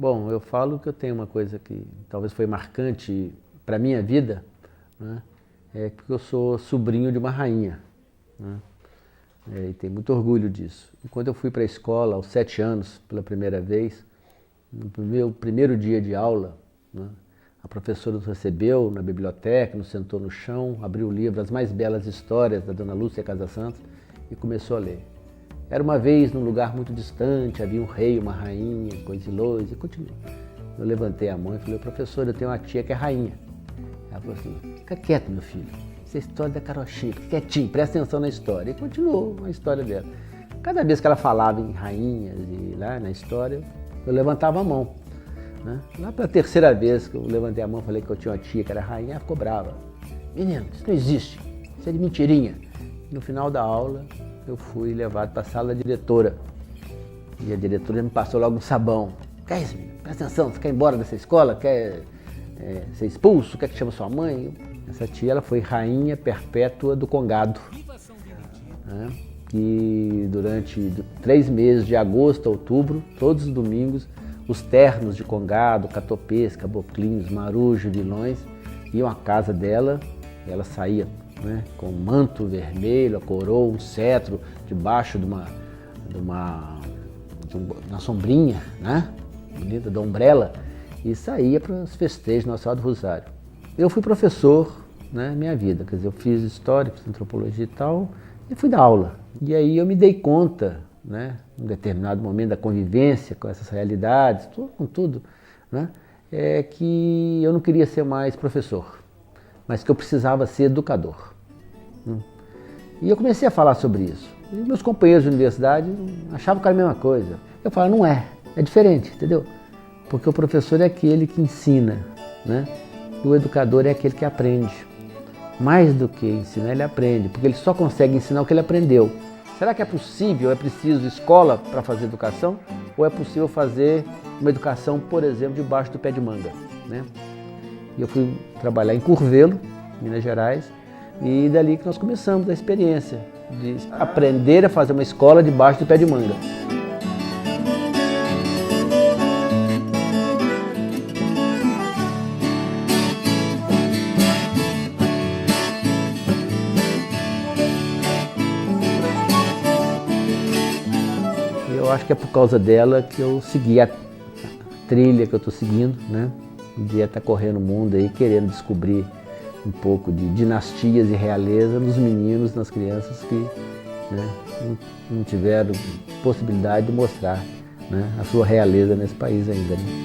Bom, eu falo que eu tenho uma coisa que talvez foi marcante para a minha vida, né? É porque eu sou sobrinho de uma rainha, né? E tenho muito orgulho disso. E quando eu fui para a escola aos 7 anos, pela primeira vez, no meu primeiro dia de aula, né, a professora nos recebeu na biblioteca, nos sentou no chão, abriu o livro As Mais Belas Histórias, da Dona Lúcia Casasantos, e começou a ler. Era uma vez num lugar muito distante, havia um rei, uma rainha, coisa e luz, e continuou. Eu levantei a mão e falei, professora, eu tenho uma tia que é rainha. Ela falou assim, fica quieto, meu filho, essa é a história da carochinha, fica quietinho, presta atenção na história. E continuou a história dela. Cada vez que ela falava em rainhas e lá na história, eu levantava a mão, né? Lá pela terceira vez que eu levantei a mão e falei que eu tinha uma tia que era rainha, ela ficou brava. Menino, isso não existe, isso é de mentirinha. No final da aula, eu fui levado para a sala da diretora. E a diretora me passou logo um sabão. Quer isso, menino? Presta atenção, você quer ir embora dessa escola? Quer ser expulso? Quer que chame sua mãe? Essa tia, ela foi rainha perpétua do Congado, né? E durante 3 meses, de agosto a outubro, todos os domingos, os ternos de Congado, catopês, caboclinhos, marujos, vilões, iam à casa dela, e ela saía, né, com um manto vermelho, a coroa, um cetro, debaixo de uma sombrinha, né, bonita, da ombrela, e saía para os festejos Nossa Senhora do Rosário. Eu fui professor, né, minha vida, quer dizer, eu fiz história, fiz antropologia e tal, e fui dar aula. E aí eu me dei conta, né, em um determinado momento da convivência com essas realidades, com tudo, né, que eu não queria ser mais professor, mas que eu precisava ser educador. E eu comecei a falar sobre isso. E meus companheiros de universidade achavam que era a mesma coisa. Eu falava, não é, é diferente, entendeu? Porque o professor é aquele que ensina, né? E o educador é aquele que aprende. Mais do que ensinar, ele aprende, porque ele só consegue ensinar o que ele aprendeu. Será que é possível, é preciso escola para fazer educação? Ou é possível fazer uma educação, por exemplo, debaixo do pé de manga, né? E eu fui trabalhar em Curvelo, Minas Gerais, e dali que nós começamos a experiência de aprender a fazer uma escola debaixo do pé de manga. Eu acho que é por causa dela que eu segui a trilha que eu estou seguindo, né? Um dia estar correndo o mundo aí, querendo descobrir um pouco de dinastias e realeza nos meninos, nas crianças que, né, não tiveram possibilidade de mostrar, né, a sua realeza nesse país ainda, né?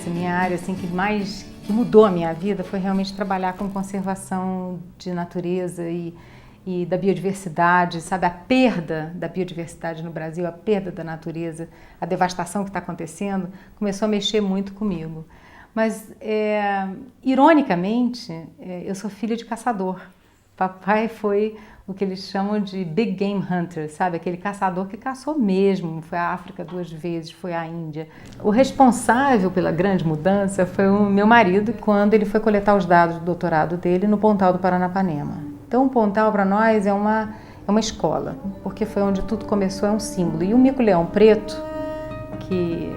Minha área assim, que mudou a minha vida foi realmente trabalhar com conservação de natureza e da biodiversidade, sabe? A perda da biodiversidade no Brasil, a perda da natureza, a devastação que está acontecendo, começou a mexer muito comigo. Mas, ironicamente, eu sou filha de caçador. Papai foi o que eles chamam de Big Game Hunter, sabe? Aquele caçador que caçou mesmo, foi à África 2 vezes, foi à Índia. O responsável pela grande mudança foi o meu marido, quando ele foi coletar os dados do doutorado dele no Pontal do Paranapanema. Então o Pontal para nós é uma escola, porque foi onde tudo começou, é um símbolo. E o mico-leão preto, que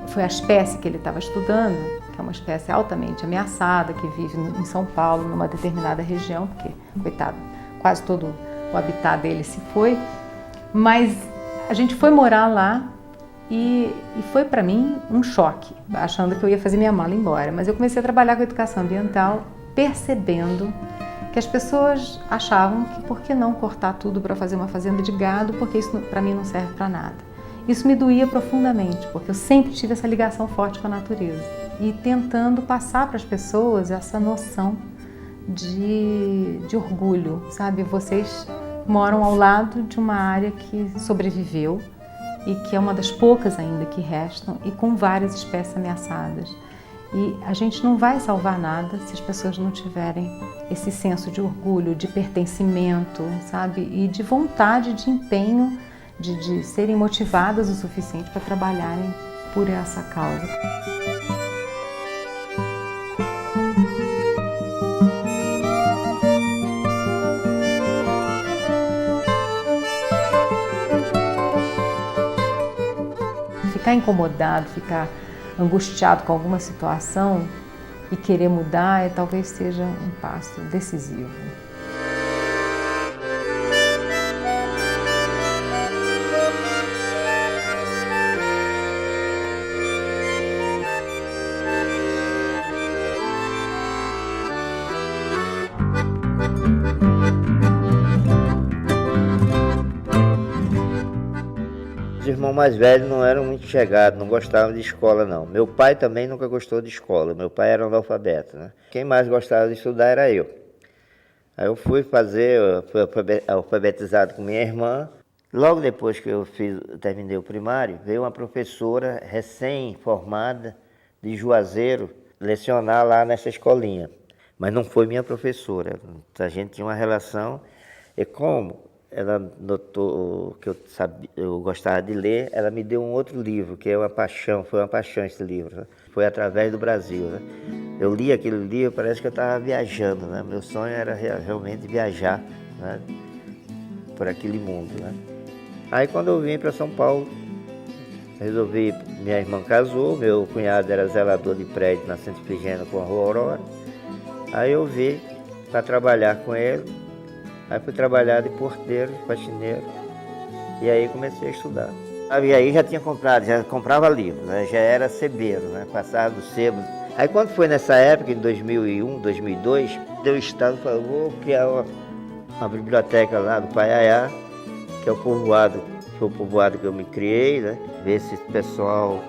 foi a espécie que ele estava estudando, que é uma espécie altamente ameaçada, que vive em São Paulo, numa determinada região, porque, coitado, quase todo o habitat dele se foi, mas a gente foi morar lá e foi para mim um choque, achando que eu ia fazer minha mala embora. Mas eu comecei a trabalhar com educação ambiental, percebendo que as pessoas achavam que por que não cortar tudo para fazer uma fazenda de gado, porque isso para mim não serve para nada. Isso me doía profundamente, porque eu sempre tive essa ligação forte com a natureza e tentando passar para as pessoas essa noção de orgulho, sabe? Vocês moram ao lado de uma área que sobreviveu e que é uma das poucas ainda que restam e com várias espécies ameaçadas. E a gente não vai salvar nada se as pessoas não tiverem esse senso de orgulho, de pertencimento, sabe? E de vontade, de empenho de serem motivadas o suficiente para trabalharem por essa causa. Ficar incomodado, ficar angustiado com alguma situação e querer mudar talvez seja um passo decisivo. Os irmãos mais velhos não eram muito chegados, não gostavam de escola, não. Meu pai também nunca gostou de escola, meu pai era analfabeto, né? Quem mais gostava de estudar era eu. Aí eu fui alfabetizado com minha irmã. Logo depois que eu terminei o primário, veio uma professora recém-formada de Juazeiro lecionar lá nessa escolinha. Mas não foi minha professora, a gente tinha uma relação, e como ela notou que eu gostava de ler, ela me deu um outro livro, que é uma paixão, foi uma paixão esse livro, né? Foi Através do Brasil, né? Eu li aquele livro, parece que eu estava viajando, né? Meu sonho era realmente viajar, né? Por aquele mundo, né? Aí quando eu vim para São Paulo, minha irmã casou, meu cunhado era zelador de prédio na Santa Efigênia com a Rua Aurora, aí eu vim para trabalhar com ele. Aí fui trabalhar de porteiro, de faxineiro, e aí comecei a estudar. E aí já comprava livro, né? Já era sebeiro, né? Passava do sebo. Aí quando foi nessa época, em 2001, 2002, deu o estado e falou, vou criar uma biblioteca lá do Paiaiá, que é o povoado, foi o povoado que eu me criei, né? Ver se o pessoal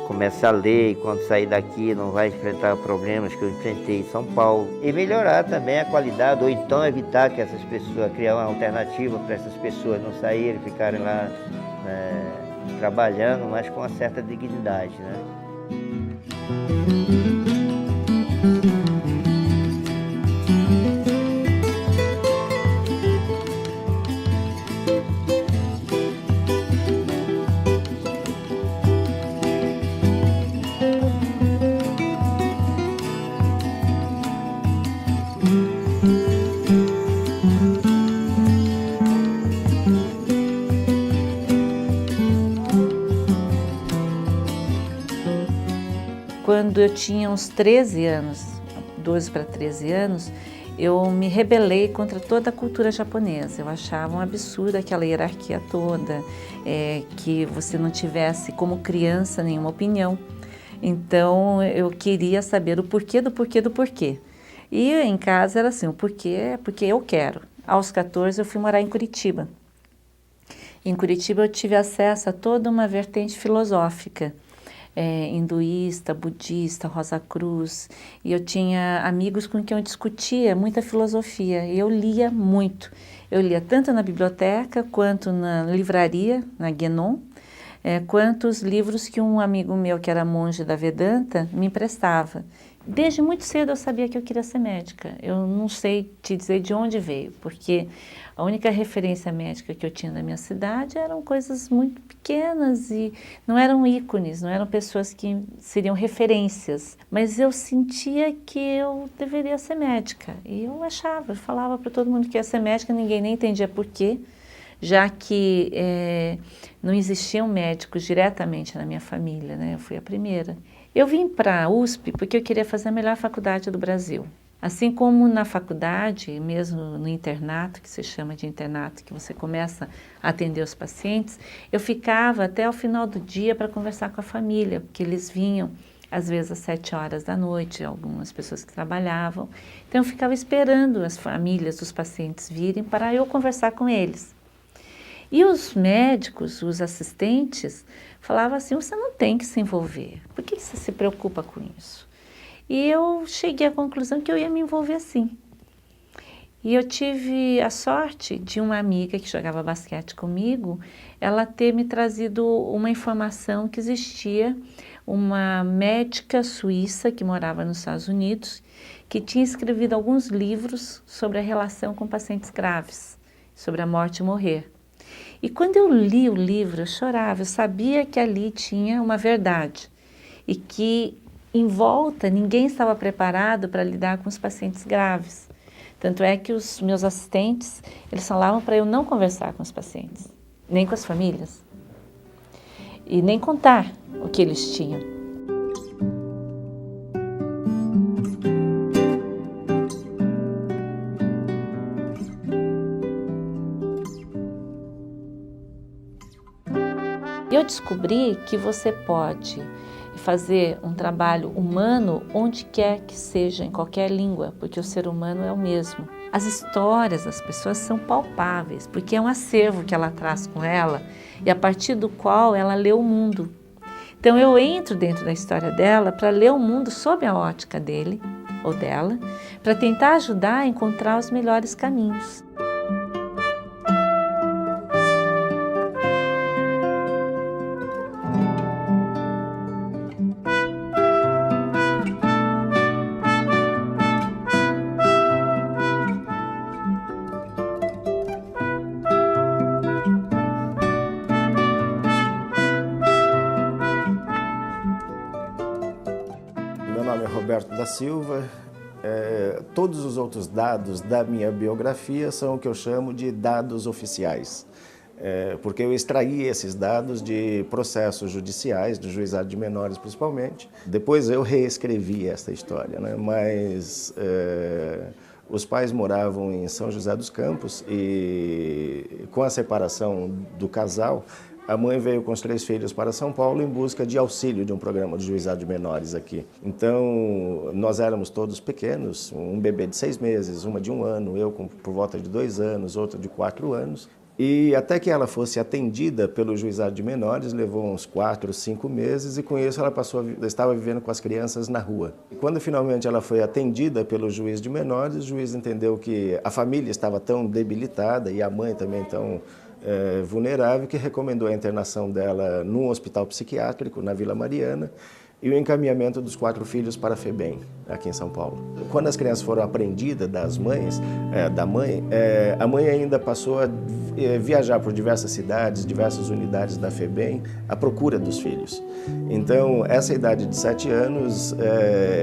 começa a ler e quando sair daqui não vai enfrentar problemas que eu enfrentei em São Paulo. E melhorar também a qualidade, ou então evitar que essas pessoas, criar uma alternativa para essas pessoas não saírem, ficarem lá trabalhando, mas com uma certa dignidade, né? Quando eu tinha uns 13 anos, 12 para 13 anos, eu me rebelei contra toda a cultura japonesa. Eu achava um absurdo aquela hierarquia toda, que você não tivesse como criança nenhuma opinião. Então eu queria saber o porquê do porquê do porquê. E em casa era assim, o porquê é porque eu quero. Aos 14 eu fui morar em Curitiba. Em Curitiba eu tive acesso a toda uma vertente filosófica. Hinduísta, budista, Rosa Cruz, e eu tinha amigos com quem eu discutia muita filosofia, e eu lia muito. Eu lia tanto na biblioteca, quanto na livraria, na Guénon, quanto os livros que um amigo meu, que era monge da Vedanta, me emprestava. Desde muito cedo eu sabia que eu queria ser médica. Eu não sei te dizer de onde veio, porque a única referência médica que eu tinha na minha cidade eram coisas muito pequenas e não eram ícones, não eram pessoas que seriam referências. Mas eu sentia que eu deveria ser médica. E eu falava para todo mundo que ia ser médica, ninguém nem entendia por quê, já que não existiam médicos diretamente na minha família, né? Eu fui a primeira. Eu vim para a USP porque eu queria fazer a melhor faculdade do Brasil. Assim como na faculdade, mesmo no internato, que se chama de internato, que você começa a atender os pacientes, eu ficava até o final do dia para conversar com a família, porque eles vinham às vezes às 7 horas da noite, algumas pessoas que trabalhavam. Então eu ficava esperando as famílias dos pacientes virem para eu conversar com eles. E os médicos, os assistentes, falavam assim, você não tem que se envolver, por que você se preocupa com isso? E eu cheguei à conclusão que eu ia me envolver sim. E eu tive a sorte de uma amiga que jogava basquete comigo, ela ter me trazido uma informação que existia uma médica suíça que morava nos Estados Unidos, que tinha escrevido alguns livros sobre a relação com pacientes graves, sobre a morte e morrer. E quando eu li o livro, eu chorava, eu sabia que ali tinha uma verdade e que em volta ninguém estava preparado para lidar com os pacientes graves. Tanto é que os meus assistentes, eles falavam para eu não conversar com os pacientes, nem com as famílias, e nem contar o que eles tinham. Eu descobri que você pode fazer um trabalho humano onde quer que seja, em qualquer língua, porque o ser humano é o mesmo. As histórias das pessoas são palpáveis, porque é um acervo que ela traz com ela e a partir do qual ela lê o mundo. Então eu entro dentro da história dela para ler o mundo sob a ótica dele ou dela, para tentar ajudar a encontrar os melhores caminhos. Meu nome é Roberto da Silva. Todos os outros dados da minha biografia são o que eu chamo de dados oficiais, porque eu extraí esses dados de processos judiciais, do juizado de menores principalmente. Depois eu reescrevi essa história, né? Mas os pais moravam em São José dos Campos e com a separação do casal, a mãe veio com os 3 filhos para São Paulo em busca de auxílio de um programa de juizado de menores aqui. Então, nós éramos todos pequenos, um bebê de 6 meses, uma de 1 ano, eu por volta de 2 anos, outra de 4 anos. E até que ela fosse atendida pelo juizado de menores, levou uns 4, 5 meses e com isso ela estava vivendo com as crianças na rua. E quando finalmente ela foi atendida pelo juiz de menores, o juiz entendeu que a família estava tão debilitada e a mãe também tão vulnerável que recomendou a internação dela num hospital psiquiátrico na Vila Mariana e o encaminhamento dos 4 filhos para a FEBEM, aqui em São Paulo. Quando as crianças foram apreendidas da mãe, a mãe ainda passou a viajar por diversas cidades, diversas unidades da FEBEM, à procura dos filhos. Então, essa idade de 7 anos,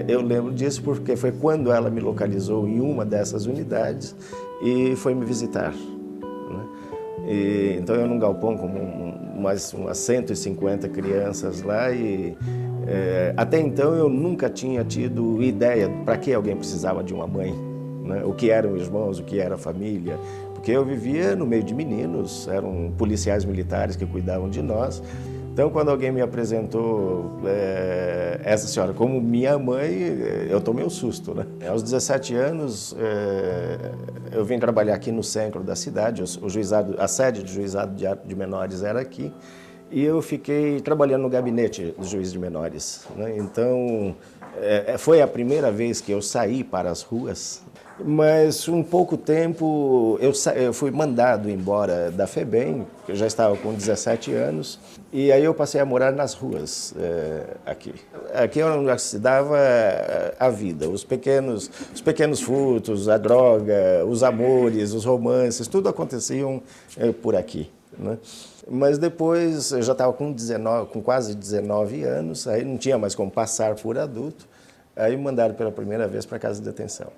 eu lembro disso porque foi quando ela me localizou em uma dessas unidades e foi me visitar. Então eu num galpão com umas 150 crianças lá e até então eu nunca tinha tido ideia para que alguém precisava de uma mãe, né? O que eram irmãos, o que era família, porque eu vivia no meio de meninos, eram policiais militares que cuidavam de nós. Então, quando alguém me apresentou essa senhora como minha mãe, eu tomei um susto, né? Aos 17 anos, eu vim trabalhar aqui no centro da cidade, a sede do juizado de menores era aqui, e eu fiquei trabalhando no gabinete do juiz de menores, né? Então, foi a primeira vez que eu saí para as ruas, mas um pouco tempo eu fui mandado embora da FEBEM, eu já estava com 17 anos, e aí eu passei a morar nas ruas aqui. Aqui é onde se dava a vida, os pequenos furtos, a droga, os amores, os romances, tudo aconteciam por aqui, né? Mas depois eu já estava com quase 19 anos, aí não tinha mais como passar por adulto, aí me mandaram pela primeira vez para a casa de detenção.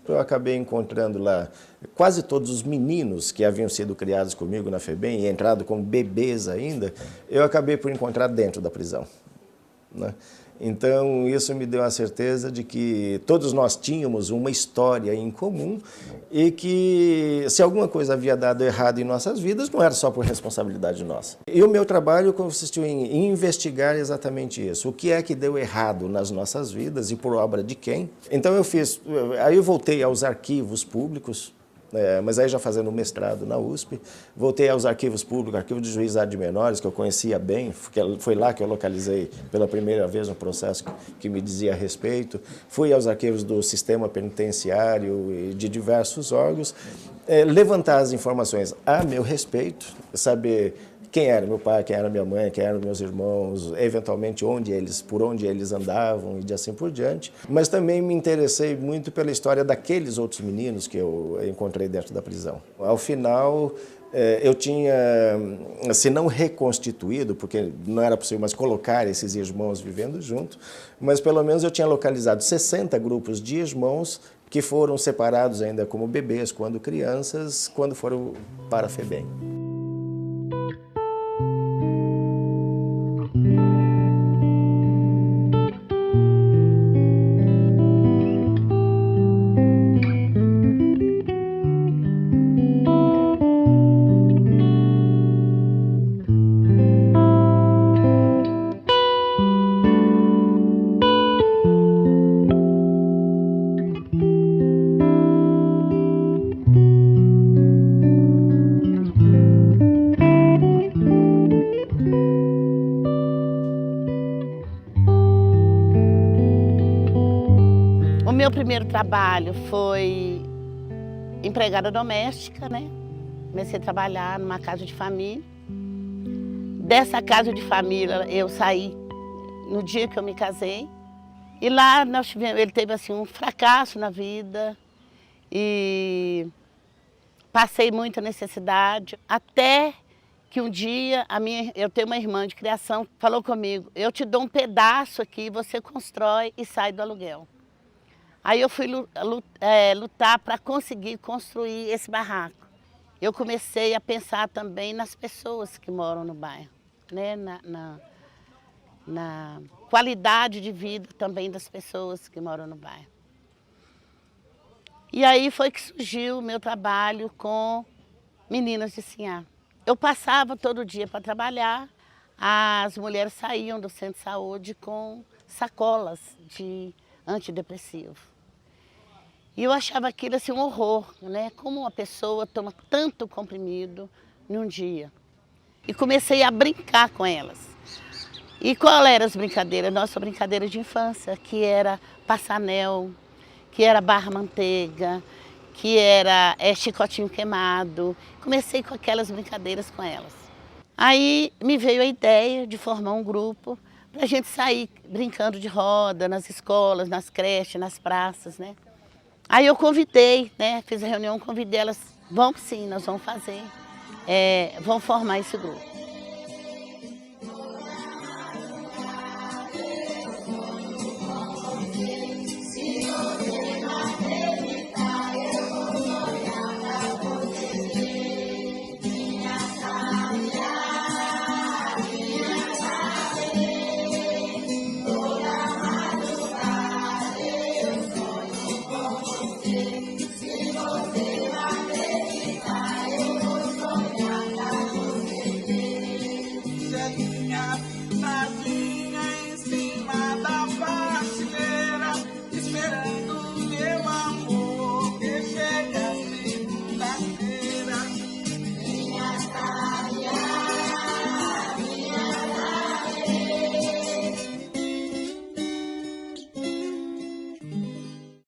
Eu acabei encontrando lá quase todos os meninos que haviam sido criados comigo na FEBEM e entrado como bebês ainda, eu acabei por encontrar dentro da prisão, né? Então, isso me deu a certeza de que todos nós tínhamos uma história em comum e que se alguma coisa havia dado errado em nossas vidas, não era só por responsabilidade nossa. E o meu trabalho consistiu em investigar exatamente isso. O que é que deu errado nas nossas vidas e por obra de quem? Então, aí eu voltei aos arquivos públicos, mas aí já fazendo mestrado na USP, voltei aos arquivos públicos, arquivo de juizado de menores, que eu conhecia bem, foi lá que eu localizei pela primeira vez um processo que me dizia a respeito, fui aos arquivos do sistema penitenciário e de diversos órgãos, levantar as informações a meu respeito, saber quem era meu pai, quem era minha mãe, quem eram meus irmãos, eventualmente por onde eles andavam e de assim por diante. Mas também me interessei muito pela história daqueles outros meninos que eu encontrei dentro da prisão. Ao final, eu tinha, se não reconstituído, porque não era possível mais colocar esses irmãos vivendo junto, mas pelo menos eu tinha localizado 60 grupos de irmãos que foram separados ainda como bebês, quando crianças, quando foram para a FEBEM. O meu primeiro trabalho foi empregada doméstica, né? Comecei a trabalhar numa casa de família. Dessa casa de família eu saí no dia que eu me casei. E lá ele teve assim um fracasso na vida e passei muita necessidade. Até que um dia eu tenho uma irmã de criação que falou comigo: eu te dou um pedaço aqui, você constrói e sai do aluguel. Aí eu fui lutar para conseguir construir esse barraco. Eu comecei a pensar também nas pessoas que moram no bairro, né? Na qualidade de vida também das pessoas que moram no bairro. E aí foi que surgiu o meu trabalho com meninas de Sinhá. Eu passava todo dia para trabalhar, as mulheres saíam do centro de saúde com sacolas de antidepressivo. E eu achava aquilo assim um horror, né? Como uma pessoa toma tanto comprimido num dia. E comecei a brincar com elas. E qual eram as brincadeiras? Nossa brincadeira de infância, que era passanel, que era barra manteiga, que era chicotinho queimado. Comecei com aquelas brincadeiras com elas. Aí me veio a ideia de formar um grupo para a gente sair brincando de roda nas escolas, nas creches, nas praças, né? Aí eu convidei, né? Fiz a reunião, convidei elas. Vamos sim, nós vamos fazer, vamos formar esse grupo.